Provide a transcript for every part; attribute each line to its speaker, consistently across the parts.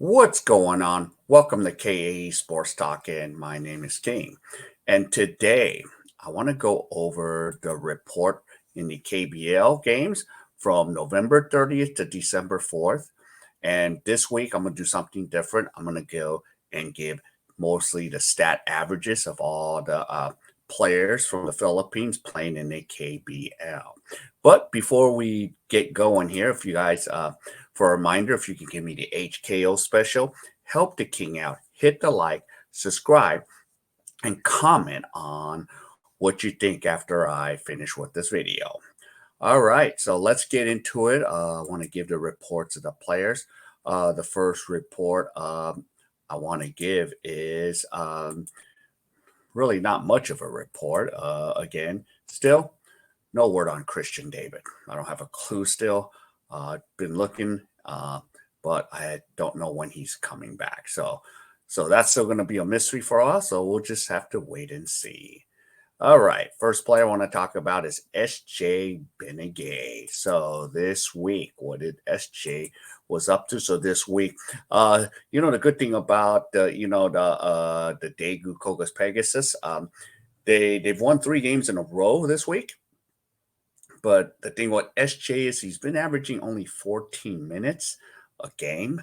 Speaker 1: What's going on? Welcome to K.A.E Sports Talk, and my name is King. And today I want to go over the report in the KBL games from November 30th to December 4th. And this week I'm going to do something different. I'm going to go and give mostly the stat averages of all the players from the Philippines playing in the KBL. But before we get going here, if you guys for a reminder, if you can give me the HKO special, help the king out, hit the like, subscribe, and comment on what you think after I finish with this video. All right, so let's get into it. I want to give the reports of the players. The first report I want to give is really not much of a report. Again, still no word on Christian David. I don't have a clue still. Been looking, but I don't know when he's coming back. So that's still going to be a mystery for us. So we'll just have to wait and see. All right, first player I want to talk about is S.J. Benegay. So this week, what did S.J. was up to? So this week, the good thing about the Daegu Kogas Pegasus, they've won 3 games in a row this week. But the thing with SJ is he's been averaging only 14 minutes a game,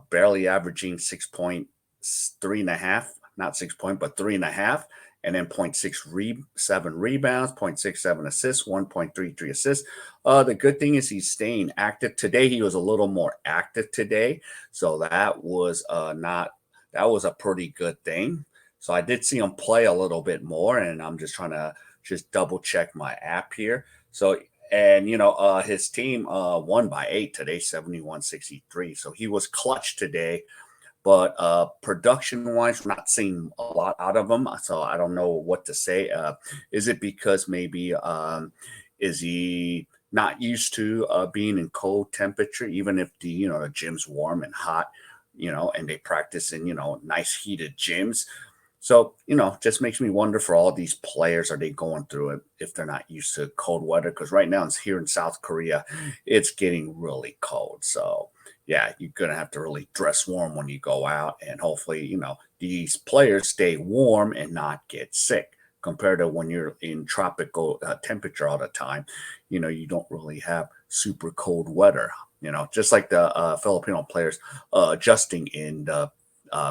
Speaker 1: barely averaging 6.3 and a half, not 6 point, but 3.5, and then 0.67 rebounds, 0.67 assists, 1.33 assists. The good thing is he's staying active. Today he was a little more active today, so that was a pretty good thing. So I did see him play a little bit more, and I'm just trying to just double check my app here. So, and his team won by 8 today, 71-63. So he was clutch today, but production wise, we're not seeing a lot out of him. So I don't know what to say. Is it because maybe is he not used to being in cold temperature, even if the gym's warm and hot, and they practice in nice heated gyms? So, just makes me wonder for all these players, are they going through it if they're not used to cold weather? Because right now it's here in South Korea, it's getting really cold. So, yeah, you're going to have to really dress warm when you go out. And hopefully, these players stay warm and not get sick compared to when you're in tropical temperature all the time. You don't really have super cold weather, just like the Filipino players adjusting in the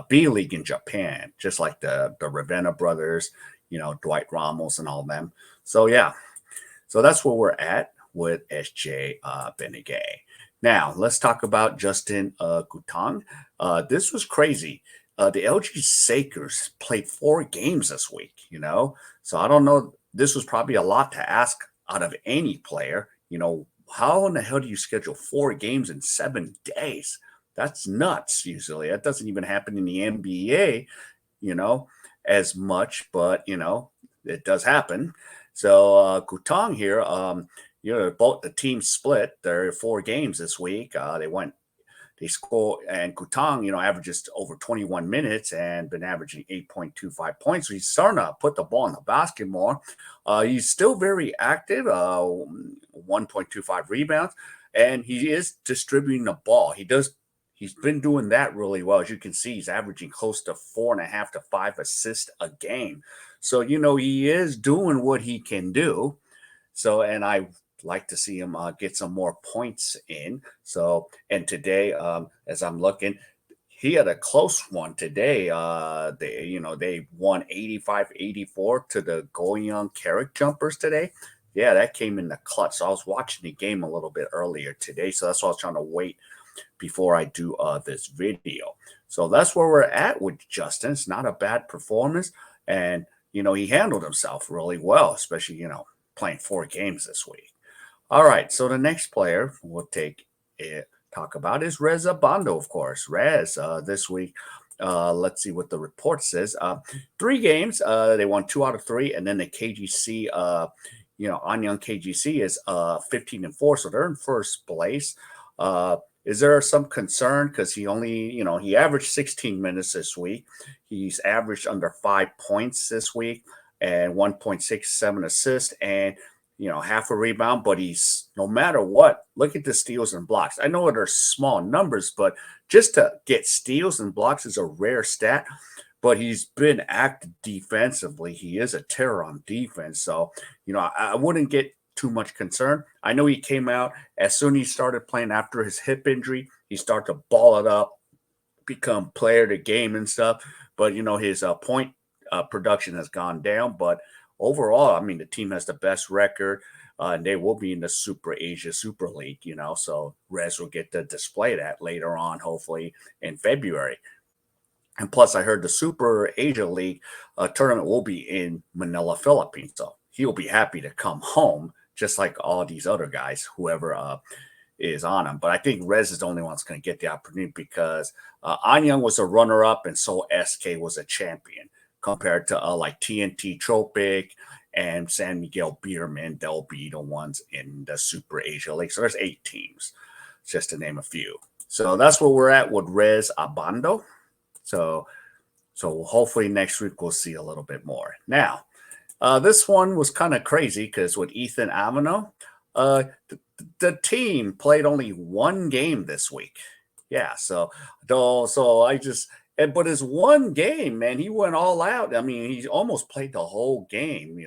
Speaker 1: B League in Japan, just like the Ravenna brothers, Dwight Ramos and all of them. So yeah, so that's where we're at with SJ Benegay. Now let's talk about Justin Gutang. This was crazy. The LG Sakers played 4 games this week. So I don't know. This was probably a lot to ask out of any player. How in the hell do you schedule 4 games in 7 days? That's nuts. Usually, that doesn't even happen in the NBA, as much, but it does happen. So Gutang here, both the teams split. There are 4 games this week. They score, and Gutang, averages over 21 minutes and been averaging 8.25 points. So he's starting to put the ball in the basket more. He's still very active, 1.25 rebounds, and he is distributing the ball. He's been doing that really well. As you can see, he's averaging close to 4.5 to 5 assists a game. So, he is doing what he can do. So, and I like to see him get some more points in. So, and today, as I'm looking, he had a close one today. They won 85-84 to the Goyang Carrick Jumpers today. Yeah, that came in the clutch. So I was watching the game a little bit earlier today. So that's why I was trying to wait before I do this video. So that's where we're at with Justin. It's not a bad performance. And, he handled himself really well, especially, playing 4 games this week. All right. So the next player we'll talk about is rhenz abando, of course. Rez this week. Let's see what the report says. 3 games. They won 2 out of 3. And then the KGC, anyang KGC is 15-4. So they're in first place. Is there some concern because he only, he averaged 16 minutes this week. He's averaged under 5 points this week and 1.67 assists. And half a rebound, but he's no matter what, look at the steals and blocks. I know they're small numbers, but just to get steals and blocks is a rare stat. But he's been active defensively. He is a terror on defense. So, I wouldn't get too much concern. I know he came out as soon as he started playing after his hip injury, he started to ball it up, become player of the game and stuff. But his point production has gone down. But overall, I mean, the team has the best record, and they will be in the Super Asia Super League. So Rez will get to display that later on, hopefully in February. And plus, I heard the Super Asia League tournament will be in Manila, Philippines. So he'll be happy to come home, just like all these other guys, whoever is on him. But I think Rez is the only one that's going to get the opportunity because Anyang was a runner-up, and so SK was a champion compared to like TNT Tropic and San Miguel Beerman. They'll be the ones in the Super Asia League. So there's 8 teams, just to name a few. So that's where we're at with Rez Abando. So hopefully next week we'll see a little bit more. Now, this one was kind of crazy because with Ethan Alvano, the team played only one game this week. Yeah, so I just but his one game, man, he went all out. I mean, he almost played the whole game.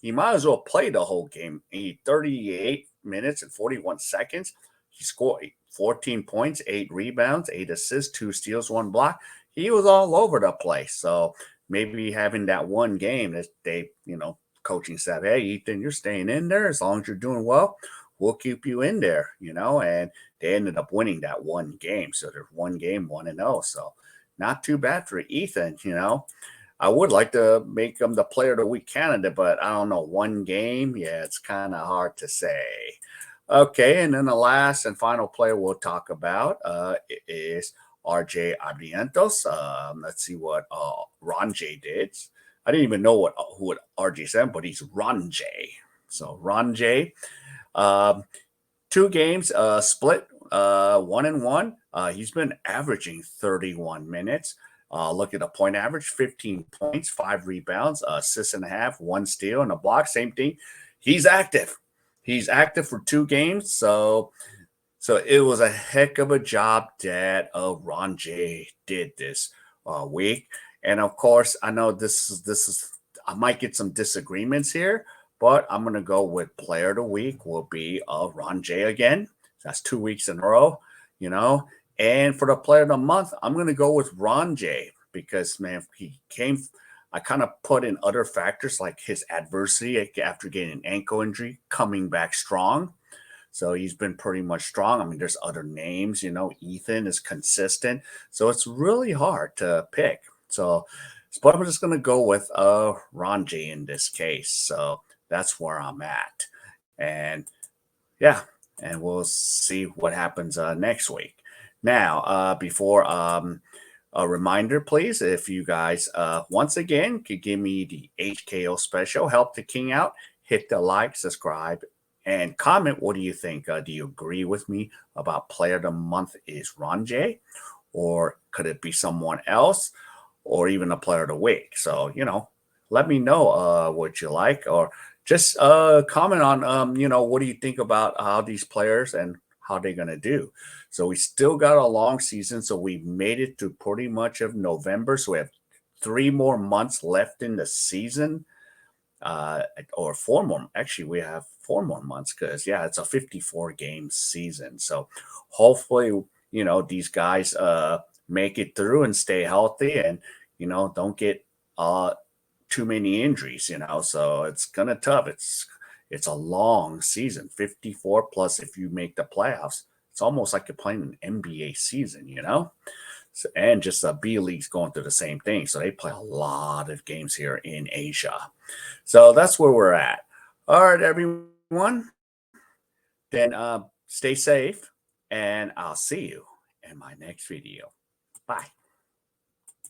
Speaker 1: He might as well play the whole game. He 38 minutes and 41 seconds. He scored 14 points, 8 rebounds, 8 assists, 2 steals, 1 block. He was all over the place. So maybe having that one game that they, coaching said, hey, Ethan, you're staying in there as long as you're doing well. We'll keep you in there, and they ended up winning that one game. So they're 1 game, 1-0. So not too bad for Ethan, I would like to make him the player of the week candidate, but I don't know. 1 game, yeah, it's kind of hard to say. Okay, and then the last and final player we'll talk about is RJ Abarrientos. Let's see what Ron J did. I didn't even know who RJ said, but he's Ron J. So Ron J, 2 games split, 1-1. He's been averaging 31 minutes. Look at the point average: 15 points, 5 rebounds, assists and a half, 1 steal, and a block. Same thing. He's active. He's active for 2 games, so it was a heck of a job that Ron J did this week. And of course, I know this is I might get some disagreements here, but I'm gonna go with player of the week will be Ron J again. That's 2 weeks in a row, And for the player of the month, I'm gonna go with Ron J because man, he came. I kind of put in other factors like his adversity after getting an ankle injury, coming back strong. So he's been pretty much strong. I mean, there's other names, Ethan is consistent. So it's really hard to pick. But I'm just going to go with Ron J in this case. So that's where I'm at. And yeah, and we'll see what happens next week. Now, before a reminder, please, if you guys once again could give me the HKO special, help the king out, hit the like, subscribe, and comment. What do you think? Do you agree with me about player of the month is Ron J? Or could it be someone else? Or even a player of the week? So, let me know what you like. Or just comment on, what do you think about how these players and how they're going to do. So we still got a long season. So we made it to pretty much of November. So we have 3 more months left in the season. Or 4 more. Actually, we have 4 more months because, yeah, it's a 54 game season. So hopefully, these guys make it through and stay healthy and, don't get too many injuries, So it's kind of tough. It's a long season, 54 plus if you make the playoffs. It's almost like you're playing an NBA season, So, and just the B League's going through the same thing. So they play a lot of games here in Asia. So that's where we're at. All right, everyone. Then stay safe, and I'll see you in my next video. Bye.